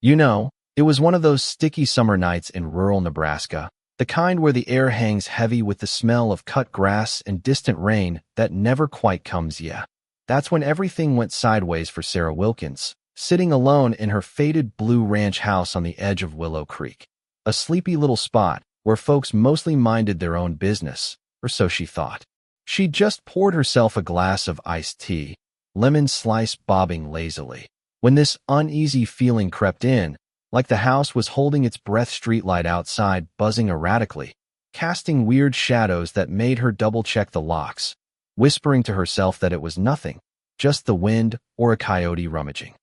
You know, it was one of those sticky summer nights in rural Nebraska, the kind where the air hangs heavy with the smell of cut grass and distant rain that never quite comes yet. That's when everything went sideways for Sarah Wilkins, sitting alone in her faded blue ranch house on the edge of Willow Creek. A sleepy little spot where folks mostly minded their own business, or so she thought. She'd just poured herself a glass of iced tea, lemon slice bobbing lazily, when this uneasy feeling crept in, like the house was holding its breath. Streetlight outside buzzing erratically, casting weird shadows that made her double-check the locks, whispering to herself that it was nothing, just the wind or a coyote rummaging.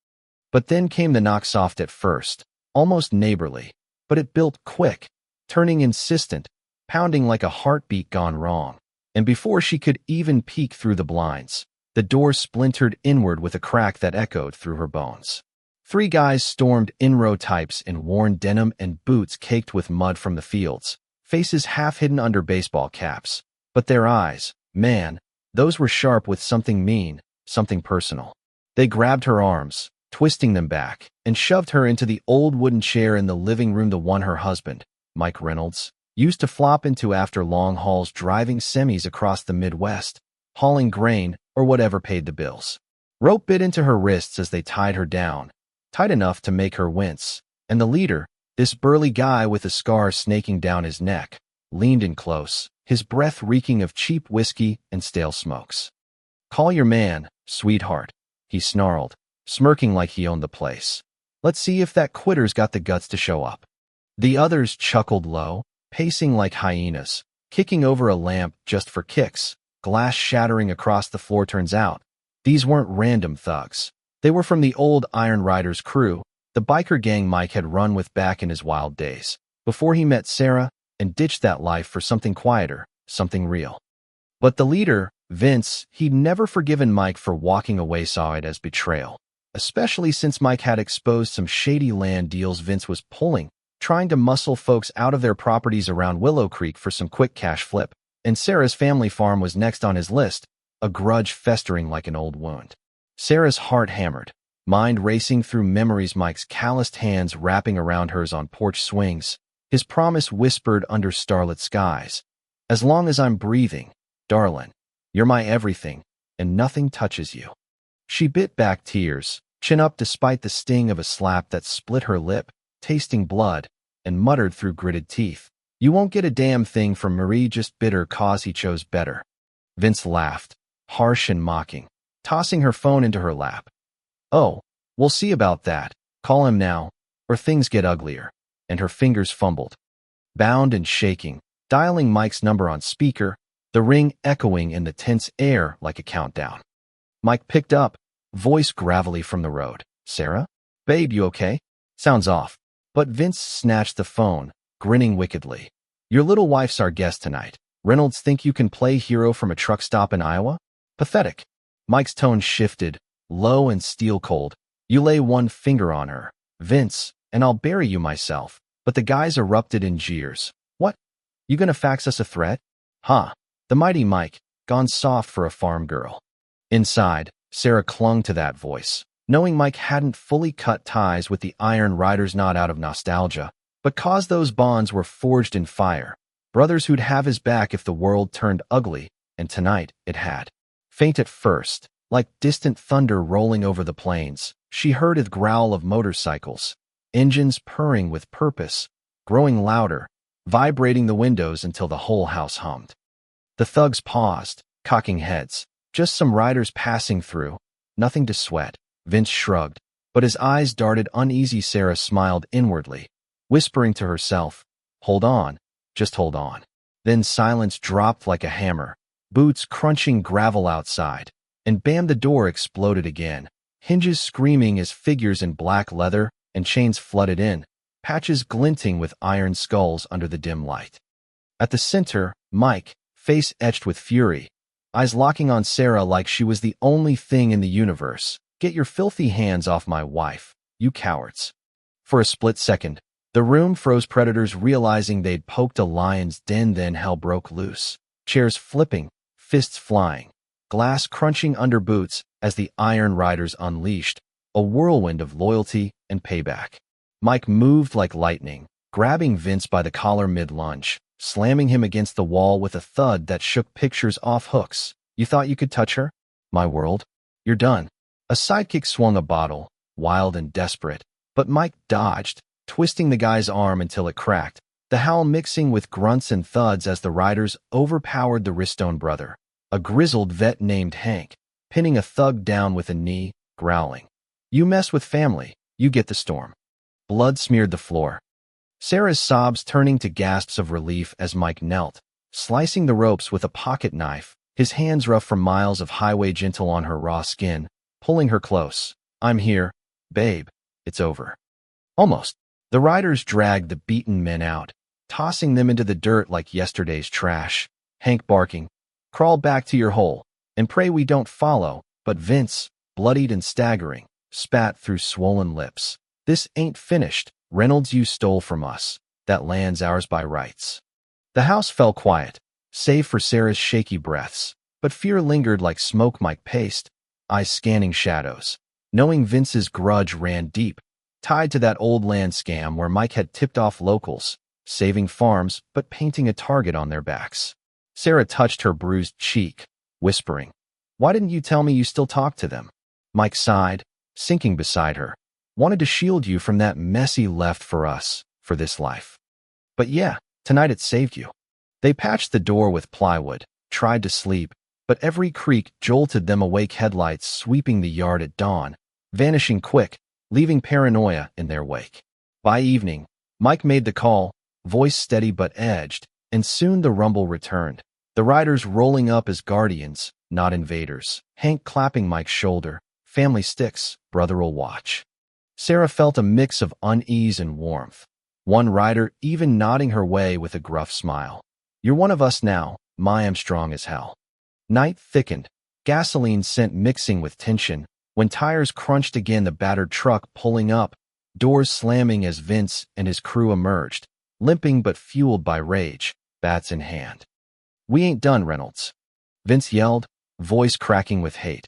But then came the knock, soft at first, almost neighborly, but it built quick, turning insistent, pounding like a heartbeat gone wrong. And before she could even peek through the blinds, the door splintered inward with a crack that echoed through her bones. 3 guys stormed in, row types in worn denim and boots caked with mud from the fields, faces half hidden under baseball caps. But their eyes, man, those were sharp with something mean, something personal. They grabbed her arms, twisting them back, and shoved her into the old wooden chair in the living room, the one her husband, Mike Reynolds, used to flop into after long hauls driving semis across the Midwest, hauling grain or whatever paid the bills. Rope bit into her wrists as they tied her down, tight enough to make her wince, and the leader, this burly guy with a scar snaking down his neck, leaned in close, his breath reeking of cheap whiskey and stale smokes. "Call your man, sweetheart," he snarled, smirking like he owned the place. "Let's see if that quitter's got the guts to show up." The others chuckled low, pacing like hyenas, kicking over a lamp just for kicks, glass shattering across the floor. Turns out, these weren't random thugs. They were from the old Iron Riders crew, the biker gang Mike had run with back in his wild days, before he met Sarah and ditched that life for something quieter, something real. But the leader, Vince, he'd never forgiven Mike for walking away, saw it as betrayal, especially since Mike had exposed some shady land deals Vince was pulling, trying to muscle folks out of their properties around Willow Creek for some quick cash flip. And Sarah's family farm was next on his list, a grudge festering like an old wound. Sarah's heart hammered, mind racing through memories, Mike's calloused hands wrapping around hers on porch swings, his promise whispered under starlit skies. "As long as I'm breathing, darling, you're my everything, and nothing touches you." She bit back tears, chin up despite the sting of a slap that split her lip, tasting blood, and muttered through gritted teeth, "You won't get a damn thing from Marie, just bitter 'cause he chose better." Vince laughed, harsh and mocking, tossing her phone into her lap. "Oh, we'll see about that. Call him now, or things get uglier." And her fingers fumbled, bound and shaking, dialing Mike's number on speaker, the ring echoing in the tense air like a countdown. Mike picked up, voice gravelly from the road. "Sarah? Babe, you okay? Sounds off." But Vince snatched the phone, grinning wickedly. "Your little wife's our guest tonight. Reynolds think you can play hero from a truck stop in Iowa? Pathetic." Mike's tone shifted, low and steel-cold. "You lay one finger on her, Vince, and I'll bury you myself." But the guys erupted in jeers. "What? You gonna fax us a threat?" "Huh." The mighty Mike, gone soft for a farm girl. Inside, Sarah clung to that voice, knowing Mike hadn't fully cut ties with the Iron Riders, not out of nostalgia, but 'cause those bonds were forged in fire. Brothers who'd have his back if the world turned ugly, and tonight it had. Faint at first, like distant thunder rolling over the plains, she heard the growl of motorcycles, engines purring with purpose, growing louder, vibrating the windows until the whole house hummed. The thugs paused, cocking heads. Just some riders passing through, nothing to sweat. Vince shrugged, but his eyes darted uneasy. Sarah smiled inwardly, whispering to herself, "Hold on, just hold on." Then silence dropped like a hammer, boots crunching gravel outside, and bam, the door exploded again, hinges screaming as figures in black leather and chains flooded in, patches glinting with iron skulls under the dim light. At the center, Mike, face etched with fury, eyes locking on Sarah like she was the only thing in the universe. "Get your filthy hands off my wife, you cowards." For a split second, the room froze, predators realizing they'd poked a lion's den. Then hell broke loose, chairs flipping, fists flying, glass crunching under boots as the Iron Riders unleashed a whirlwind of loyalty and payback. Mike moved like lightning, grabbing Vince by the collar mid-lunge, slamming him against the wall with a thud that shook pictures off hooks. You thought you could touch her? My world? You're done. A sidekick swung a bottle, wild and desperate, but Mike dodged, twisting the guy's arm until it cracked, the howl mixing with grunts and thuds as the riders overpowered the Ristone brother, a grizzled vet named Hank, pinning a thug down with a knee, growling. You mess with family, you get the storm. Blood smeared the floor. Sarah's sobs turning to gasps of relief as Mike knelt, slicing the ropes with a pocket knife, his hands rough from miles of highway gentle on her raw skin, pulling her close. I'm here, babe. It's over. Almost. The riders dragged the beaten men out, tossing them into the dirt like yesterday's trash. Hank barking, crawl back to your hole, and pray we don't follow, but Vince, bloodied and staggering, spat through swollen lips. This ain't finished. Reynolds, you stole from us. That land's ours by rights. The house fell quiet, save for Sarah's shaky breaths, but fear lingered like smoke. Mike paced, eyes scanning shadows, knowing Vince's grudge ran deep, tied to that old land scam where Mike had tipped off locals, saving farms but painting a target on their backs. Sarah touched her bruised cheek, whispering, Why didn't you tell me you still talked to them? Mike sighed, sinking beside her. Wanted to shield you from that messy left for us, for this life. But yeah, tonight it saved you. They patched the door with plywood, tried to sleep, but every creak jolted them awake. Headlights sweeping the yard at dawn, vanishing quick, leaving paranoia in their wake. By evening, Mike made the call, voice steady but edged, and soon the rumble returned. The riders rolling up as guardians, not invaders. Hank clapping Mike's shoulder. Family sticks, brother'll watch. Sarah felt a mix of unease and warmth, one rider even nodding her way with a gruff smile. You're one of us now, my am strong as hell. Night thickened, gasoline scent mixing with tension, when tires crunched again, the battered truck pulling up, doors slamming as Vince and his crew emerged, limping but fueled by rage, bats in hand. We ain't done, Reynolds. Vince yelled, voice cracking with hate.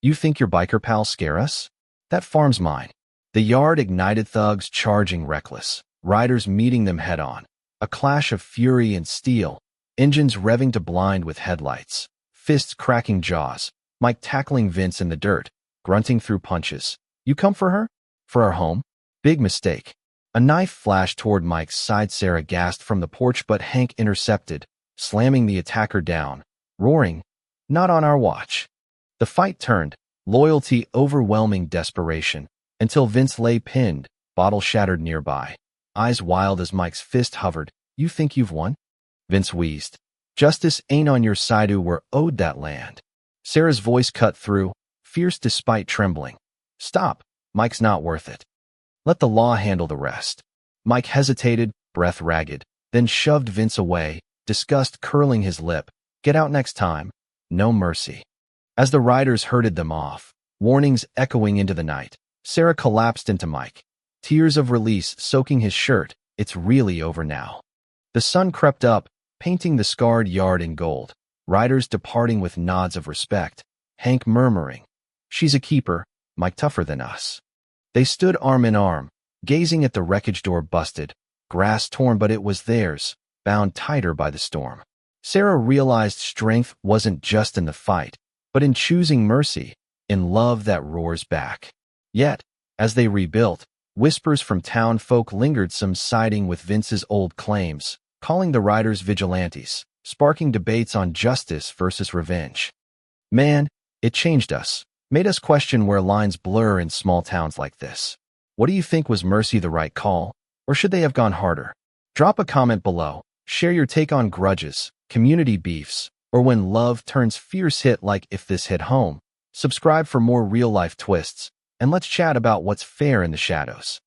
You think your biker pals scare us? That farm's mine. The yard ignited, thugs charging reckless, riders meeting them head-on, a clash of fury and steel, engines revving to blind with headlights, fists cracking jaws, Mike tackling Vince in the dirt, grunting through punches. You come for her? For our home? Big mistake. A knife flashed toward Mike's side. Sarah gasped from the porch, but Hank intercepted, slamming the attacker down, roaring, Not on our watch. The fight turned, loyalty overwhelming desperation, until Vince lay pinned, bottle shattered nearby. Eyes wild as Mike's fist hovered. You think you've won? Vince wheezed. Justice ain't on your side. Who were owed that land. Sarah's voice cut through, fierce despite trembling. Stop. Mike's not worth it. Let the law handle the rest. Mike hesitated, breath ragged, then shoved Vince away, disgust curling his lip. Get out next time. No mercy. As the riders herded them off, warnings echoing into the night, Sarah collapsed into Mike, tears of release soaking his shirt. It's really over now. The sun crept up, painting the scarred yard in gold, riders departing with nods of respect, Hank murmuring, She's a keeper, Mike tougher than us. They stood arm in arm, gazing at the wreckage, door busted, grass torn, but it was theirs, bound tighter by the storm. Sarah realized strength wasn't just in the fight, but in choosing mercy, in love that roars back. Yet, as they rebuilt, whispers from town folk lingered, some siding with Vince's old claims, calling the riders vigilantes, sparking debates on justice versus revenge. Man, it changed us, made us question where lines blur in small towns like this. What do you think? Was mercy the right call, or should they have gone harder? Drop a comment below, share your take on grudges, community beefs, or when love turns fierce. Hit like if this hit home. Subscribe for more real-life twists, and let's chat about what's fair in the shadows.